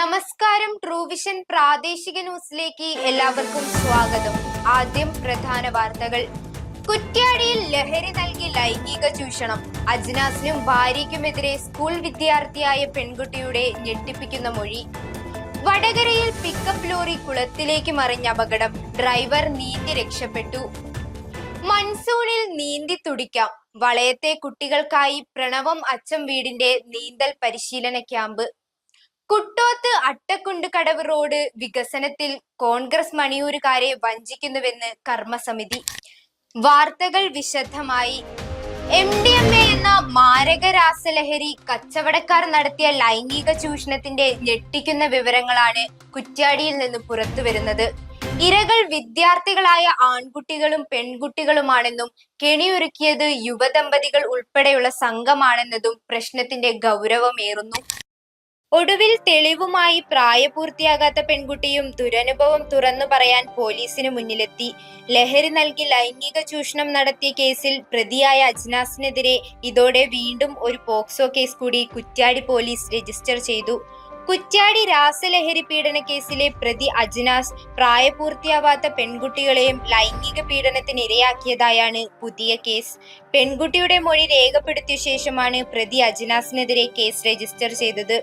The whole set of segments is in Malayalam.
നമസ്കാരം. ട്രൂവിഷൻ പ്രാദേശിക ന്യൂസിലേക്ക് എല്ലാവർക്കും സ്വാഗതം. ആദ്യം പ്രധാന വാർത്തകൾ. കുറ്റ്യാടിയിൽ ലഹരി നൽകി ലൈംഗിക ചൂഷണം. അജ്നാസിനും ഭാര്യയ്ക്കുമെതിരെ സ്കൂൾ വിദ്യാർത്ഥിയായ പെൺകുട്ടിയുടെ ഞെട്ടിപ്പിക്കുന്ന മൊഴി. വടകരയിൽ പിക്കപ്പ് ലോറി കുളത്തിലേക്ക് മറിഞ്ഞ അപകടം. ഡ്രൈവർ നീന്തി രക്ഷപ്പെട്ടു. മൺസൂണിൽ നീന്തി തുടിക്കാം. വളയത്തെ കുട്ടികൾക്കായി പ്രണവം അച്ചം വീടിന്റെ നീന്തൽ പരിശീലന ക്യാമ്പ്. കുട്ടോത്ത് അട്ടക്കുണ്ട് കടവ് റോഡ് വികസനത്തിൽ കോൺഗ്രസ് മണിയൂരുകാരെ വഞ്ചിക്കുന്നുവെന്ന് കർമ്മസമിതി. വാർത്തകൾ വിശദമായി. MDMA എന്ന മാരക രാസലഹരി കച്ചവടക്കാർ നടത്തിയ ലൈംഗിക ചൂഷണത്തിന്റെ ഞെട്ടിക്കുന്ന വിവരങ്ങളാണ് കുറ്റ്യാടിയിൽ നിന്ന് പുറത്തുവരുന്നത്. ഇരകൾ വിദ്യാർത്ഥികളായ ആൺകുട്ടികളും പെൺകുട്ടികളുമാണെന്നും കെണിയൊരുക്കിയത് യുവദമ്പതികൾ ഉൾപ്പെടെയുള്ള സംഘമാണെന്നതും പ്രശ്നത്തിന്റെ ഗൗരവമേറുന്നു. ഒടുവിൽ തെളിവുമായി പ്രായപൂർത്തിയാകാത്ത പെൺകുട്ടിയും ദുരനുഭവം തുറന്നു പറയാൻ പോലീസിന് മുന്നിലെത്തി. ലഹരി നൽകി ലൈംഗിക ചൂഷണം നടത്തിയ കേസിൽ പ്രതിയായ അജ്നാസിനെതിരെ ഇതോടെ വീണ്ടും ഒരു പോക്സോ കേസ് കൂടി കുറ്റ്യാടി പോലീസ് രജിസ്റ്റർ ചെയ്തു. കുറ്റ്യാടി രാസലഹരി പീഡന കേസിലെ പ്രതി അജ്നാസ് പ്രായപൂർത്തിയാവാത്ത പെൺകുട്ടികളെയും ലൈംഗിക പീഡനത്തിന് ഇരയാക്കിയതായാണ് പുതിയ കേസ്. പെൺകുട്ടിയുടെ മൊഴി രേഖപ്പെടുത്തിയ ശേഷമാണ് പ്രതി അജ്നാസിനെതിരെ കേസ് രജിസ്റ്റർ ചെയ്തത്.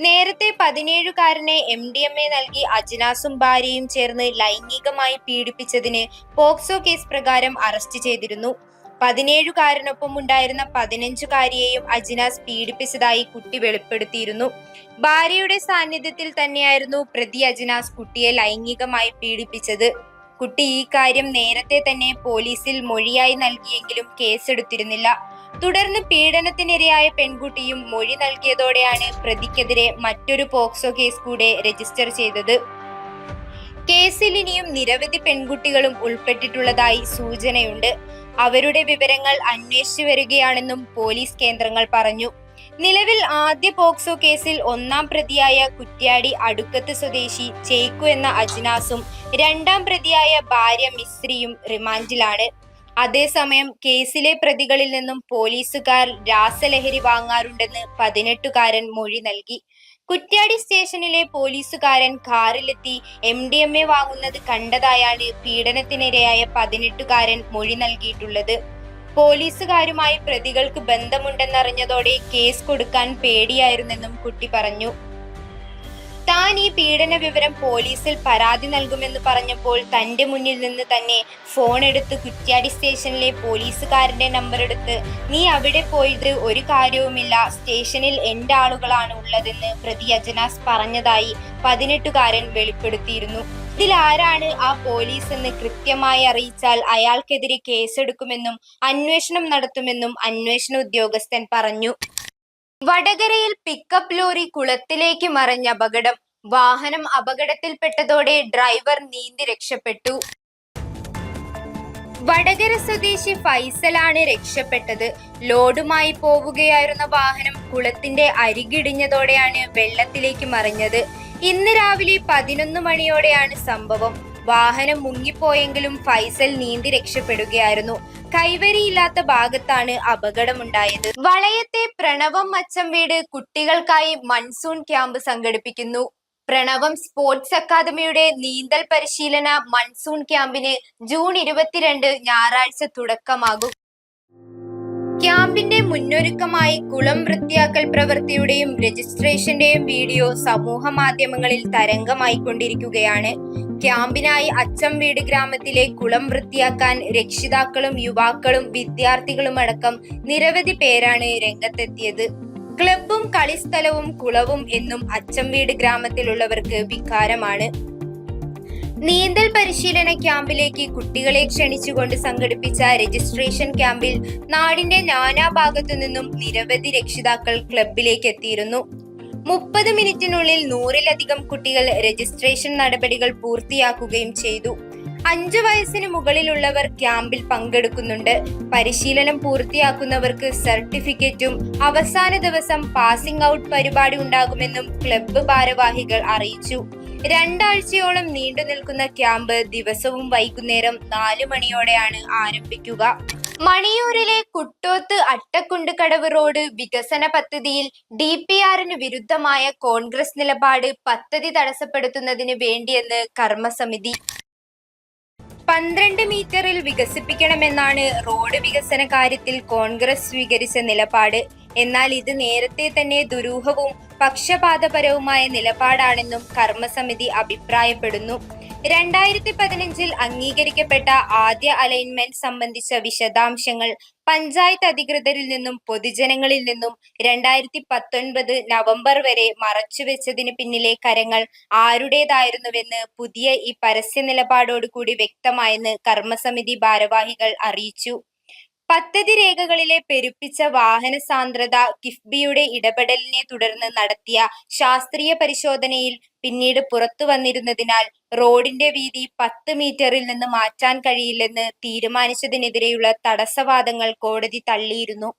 നേരത്തെ 17കാരനെ MDMA നൽകി അജ്നാസും ഭാര്യയും ചേർന്ന് ലൈംഗികമായി പീഡിപ്പിച്ചതിന് പോക്സോ കേസ് പ്രകാരം അറസ്റ്റ് ചെയ്തിരുന്നു. 17കാരനൊപ്പം ഉണ്ടായിരുന്ന 15കാരിയെയും അജ്നാസ് പീഡിപ്പിച്ചതായി കുട്ടി വെളിപ്പെടുത്തിയിരുന്നു. ഭാര്യയുടെ സാന്നിധ്യത്തിൽ തന്നെയായിരുന്നു പ്രതി അജ്നാസ് കുട്ടിയെ ലൈംഗികമായി പീഡിപ്പിച്ചത്. കുട്ടി ഈ കാര്യം നേരത്തെ തന്നെ പോലീസിൽ മൊഴിയായി നൽകിയെങ്കിലും കേസെടുത്തിരുന്നില്ല. തുടർന്ന് പീഡനത്തിനിരയായ പെൺകുട്ടിയും മൊഴി നൽകിയതോടെയാണ് പ്രതിക്കെതിരെ മറ്റൊരു പോക്സോ കേസ് കൂടെ രജിസ്റ്റർ ചെയ്തത്. കേസിൽ ഇനിയും നിരവധി പെൺകുട്ടികളും ഉൾപ്പെട്ടിട്ടുള്ളതായി സൂചനയുണ്ട്. അവരുടെ വിവരങ്ങൾ അന്വേഷിച്ചു വരികയാണെന്നും പോലീസ് കേന്ദ്രങ്ങൾ പറഞ്ഞു. നിലവിൽ ആദ്യ പോക്സോ കേസിൽ ഒന്നാം പ്രതിയായ കുറ്റ്യാടി അടുക്കത്ത് സ്വദേശി ചേക്കു എന്ന അജ്നാസും രണ്ടാം പ്രതിയായ ഭാര്യ മിസ്രിയും റിമാൻഡിലാണ്. അതേസമയം കേസിലെ പ്രതികളിൽ നിന്നും പോലീസുകാർ രാസലഹരി വാങ്ങാറുണ്ടെന്ന് 18കാരൻ മൊഴി നൽകി. കുറ്റ്യാടി സ്റ്റേഷനിലെ പോലീസുകാരൻ കാറിലെത്തി MDMA വാങ്ങുന്നത് കണ്ടതായാണ് പീഡനത്തിനിരയായ 18കാരൻ മൊഴി നൽകിയിട്ടുള്ളത്. പോലീസുകാരുമായി പ്രതികൾക്ക് ബന്ധമുണ്ടെന്നറിഞ്ഞതോടെ കേസ് കൊടുക്കാൻ പേടിയായിരുന്നെന്നും കുട്ടി പറഞ്ഞു. താൻ ഈ പീഡന വിവരം പോലീസിൽ പരാതി നൽകുമെന്ന് പറഞ്ഞപ്പോൾ തന്റെ മുന്നിൽ നിന്ന് തന്നെ ഫോൺ എടുത്ത് കുറ്റ്യാടി സ്റ്റേഷനിലെ പോലീസുകാരന്റെ നമ്പർ എടുത്ത് നീ അവിടെ പോയത് ഒരു കാര്യവുമില്ല, സ്റ്റേഷനിൽ എന്റെ ആളുകളാണ് ഉള്ളതെന്ന് പ്രതി അജ്നാസ് പറഞ്ഞതായി 18കാരൻ വെളിപ്പെടുത്തിയിരുന്നു. ഇതിലാരാണ് ആ പോലീസ് എന്ന് കൃത്യമായി അറിയിച്ചാൽ അയാൾക്കെതിരെ കേസെടുക്കുമെന്നും അന്വേഷണം നടത്തുമെന്നും അന്വേഷണ ഉദ്യോഗസ്ഥൻ പറഞ്ഞു. വടകരയിൽ പിക്കപ്പ് ലോറി കുളത്തിലേക്ക് മറിഞ്ഞ അപകടം. വാഹനം അപകടത്തിൽപ്പെട്ടതോടെ ഡ്രൈവർ നീന്തി രക്ഷപ്പെട്ടു. വടകര സ്വദേശി ഫൈസലാണ് രക്ഷപ്പെട്ടത്. ലോഡുമായി പോവുകയായിരുന്ന വാഹനം കുളത്തിന്റെ അരികിടിഞ്ഞതോടെയാണ് വെള്ളത്തിലേക്ക് മറിഞ്ഞത്. ഇന്ന് രാവിലെ 11 മണിയോടെയാണ് സംഭവം. വാഹനം മുങ്ങിപ്പോയെങ്കിലും ഫൈസൽ നീന്തി രക്ഷപ്പെടുകയായിരുന്നു. കൈവരിയില്ലാത്ത ഭാഗത്താണ് അപകടമുണ്ടായത്. വളയത്തെ പ്രണവം അച്ചം വീട് കുട്ടികൾക്കായി മൺസൂൺ ക്യാമ്പ് സംഘടിപ്പിക്കുന്നു. പ്രണവം സ്പോർട്സ് അക്കാദമിയുടെ നീന്തൽ പരിശീലന മൺസൂൺ ക്യാമ്പിന് ജൂൺ 22 ഞായറാഴ്ച തുടക്കമാകും. ക്യാമ്പിന്റെ മുന്നൊരുക്കമായി കുളം വൃത്തിയാക്കൽ പ്രവൃത്തിയുടെയും രജിസ്ട്രേഷന്റെയും വീഡിയോ സമൂഹ മാധ്യമങ്ങളിൽ തരംഗമായിക്കൊണ്ടിരിക്കുകയാണ്. ക്യാമ്പിനായി അച്ചം വീട് ഗ്രാമത്തിലെ കുളം വൃത്തിയാക്കാൻ രക്ഷിതാക്കളും യുവാക്കളും വിദ്യാർത്ഥികളും അടക്കം നിരവധി പേരാണ് രംഗത്തെത്തിയത്. ക്ലബും കളിസ്ഥലവും കുളവും എന്നും അച്ചം വീട് ഗ്രാമത്തിലുള്ളവർക്ക് വികാരമാണ്. നീന്തൽ പരിശീലന ക്യാമ്പിലേക്ക് കുട്ടികളെ ക്ഷണിച്ചുകൊണ്ട് സംഘടിപ്പിച്ച രജിസ്ട്രേഷൻ ക്യാമ്പിൽ നാടിന്റെ നാനാഭാഗത്തു നിന്നും നിരവധി രക്ഷിതാക്കൾ ക്ലബിലേക്ക് എത്തിയിരുന്നു. 30 മിനിറ്റിനുള്ളിൽ 100-ലധികം കുട്ടികൾ രജിസ്ട്രേഷൻ നടപടികൾ പൂർത്തിയാക്കുകയും ചെയ്തു. 5 വയസ്സിന് മുകളിലുള്ളവർ ക്യാമ്പിൽ പങ്കെടുക്കുന്നുണ്ട്. പരിശീലനം പൂർത്തിയാക്കുന്നവർക്ക് സർട്ടിഫിക്കറ്റും അവസാന ദിവസം പാസിംഗ് ഔട്ട് പരിപാടി ഉണ്ടാകുമെന്നും ക്ലബ്ബ് ഭാരവാഹികൾ അറിയിച്ചു. 2 ആഴ്ചയോളം നീണ്ടു നിൽക്കുന്ന ക്യാമ്പ് ദിവസവും വൈകുന്നേരം 4 മണിയോടെയാണ് ആരംഭിക്കുക. മണിയൂരിലെ കുട്ടോത്ത് അട്ടക്കുണ്ട് കടവ് റോഡ് വികസന പദ്ധതിയിൽ DPRന് വിരുദ്ധമായ കോൺഗ്രസ് നിലപാട് പദ്ധതി തടസ്സപ്പെടുത്തുന്നതിന് വേണ്ടിയെന്ന് കർമ്മസമിതി. 12 മീറ്ററിൽ വികസിപ്പിക്കണമെന്നാണ് റോഡ് വികസന കാര്യത്തിൽ കോൺഗ്രസ് സ്വീകരിച്ച നിലപാട്. എന്നാൽ ഇത് നേരത്തെ തന്നെ ദുരൂഹവും പക്ഷപാതപരവുമായ നിലപാടാണെന്നും കർമ്മസമിതി അഭിപ്രായപ്പെടുന്നു. 2015 അംഗീകരിക്കപ്പെട്ട ആദ്യ അലൈൻമെന്റ് സംബന്ധിച്ച വിശദാംശങ്ങൾ പഞ്ചായത്ത് അധികൃതരിൽ നിന്നും പൊതുജനങ്ങളിൽ നിന്നും 2019 നവംബർ വരെ മറച്ചുവെച്ചതിന് പിന്നിലെ കരങ്ങൾ ആരുടേതായിരുന്നുവെന്ന് പുതിയ ഈ പരസ്യ നിലപാടോടുകൂടി വ്യക്തമായെന്ന് കർമ്മസമിതി ഭാരവാഹികൾ അറിയിച്ചു. പദ്ധതി രേഖകളിലെ പെരുപ്പിച്ച വാഹന സാന്ദ്രത കിഫ്ബിയുടെ ഇടപെടലിനെ തുടർന്ന് നടത്തിയ ശാസ്ത്രീയ പരിശോധനയിൽ പിന്നീട് പുറത്തു വന്നിരുന്നതിനാൽ റോഡിന്റെ വീതി 10 മീറ്ററിൽ നിന്ന് മാറ്റാൻ കഴിയില്ലെന്ന് തീരുമാനിച്ചതിനെതിരെയുള്ള തടസ്സവാദങ്ങൾ കോടതി തള്ളിയിരുന്നു.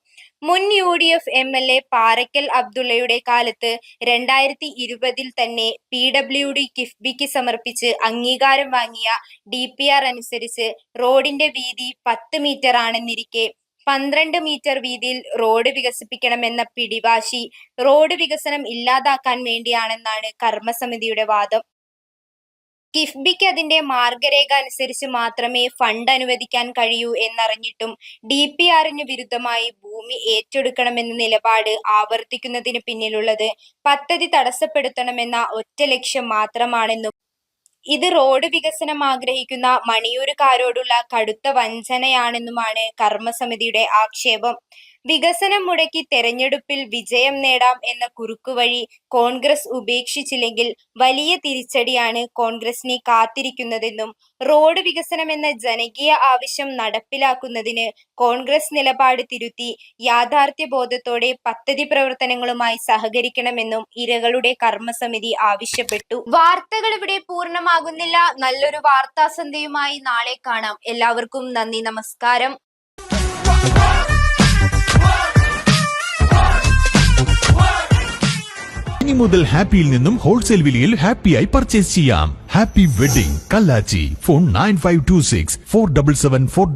മുൻ UDF MLA പാറയ്ക്കൽ അബ്ദുള്ളയുടെ കാലത്ത് 2020 തന്നെ PWD കിഫ്ബിക്ക് സമർപ്പിച്ച് അംഗീകാരം വാങ്ങിയ DPR അനുസരിച്ച് റോഡിന്റെ വീതി 10 മീറ്റർ ആണെന്നിരിക്കെ 12 മീറ്റർ വീതിയിൽ റോഡ് വികസിപ്പിക്കണമെന്ന പിടിവാശി റോഡ് വികസനം ഇല്ലാതാക്കാൻ വേണ്ടിയാണെന്നാണ് കർമ്മസമിതിയുടെ വാദം. കിഫ്ബിക്ക് അതിന്റെ മാർഗരേഖ അനുസരിച്ച് മാത്രമേ ഫണ്ട് അനുവദിക്കാൻ കഴിയൂ എന്നറിഞ്ഞിട്ടും DPRന് വിരുദ്ധമായി ഭൂമി ഏറ്റെടുക്കണമെന്ന നിലപാട് ആവർത്തിക്കുന്നതിന് പിന്നിലുള്ളത് പദ്ധതി തടസ്സപ്പെടുത്തണമെന്ന ഒറ്റ ലക്ഷ്യം മാത്രമാണെന്നും ഇത് റോഡ് വികസനം ആഗ്രഹിക്കുന്ന മണിയൂരുകാരോടുള്ള കടുത്ത വഞ്ചനയാണെന്നുമാണ് കർമ്മസമിതിയുടെ ആക്ഷേപം. വികസനം മുടക്കി തെരഞ്ഞെടുപ്പിൽ വിജയം നേടാം എന്ന കുറുക്കുവഴി കോൺഗ്രസ് ഉപേക്ഷിച്ചില്ലെങ്കിൽ വലിയ തിരിച്ചടിയാണ് കോൺഗ്രസിനെ കാത്തിരിക്കുന്നതെന്നും റോഡ് വികസനം എന്ന ജനകീയ ആവശ്യം നടപ്പിലാക്കുന്നതിന് കോൺഗ്രസ് നിലപാട് തിരുത്തി യാഥാർത്ഥ്യബോധത്തോടെ പദ്ധതി പ്രവർത്തനങ്ങളുമായി സഹകരിക്കണമെന്നും ഇരകളുടെ കർമ്മസമിതി ആവശ്യപ്പെട്ടു. വാർത്തകൾ ഇവിടെ പൂർണ്ണമാകുന്നില്ല. നല്ലൊരു വാർത്താസന്ധ്യയുമായി നാളെ കാണാം. എല്ലാവർക്കും നന്ദി, നമസ്കാരം. ഇനി മുതൽ ഹാപ്പിയിൽ നിന്നും ഹോൾസെയിൽ വിലയിൽ ഹാപ്പിയായി പർച്ചേസ് ചെയ്യാം. Happy wedding Kallachi. ഫോൺ 9526 477 4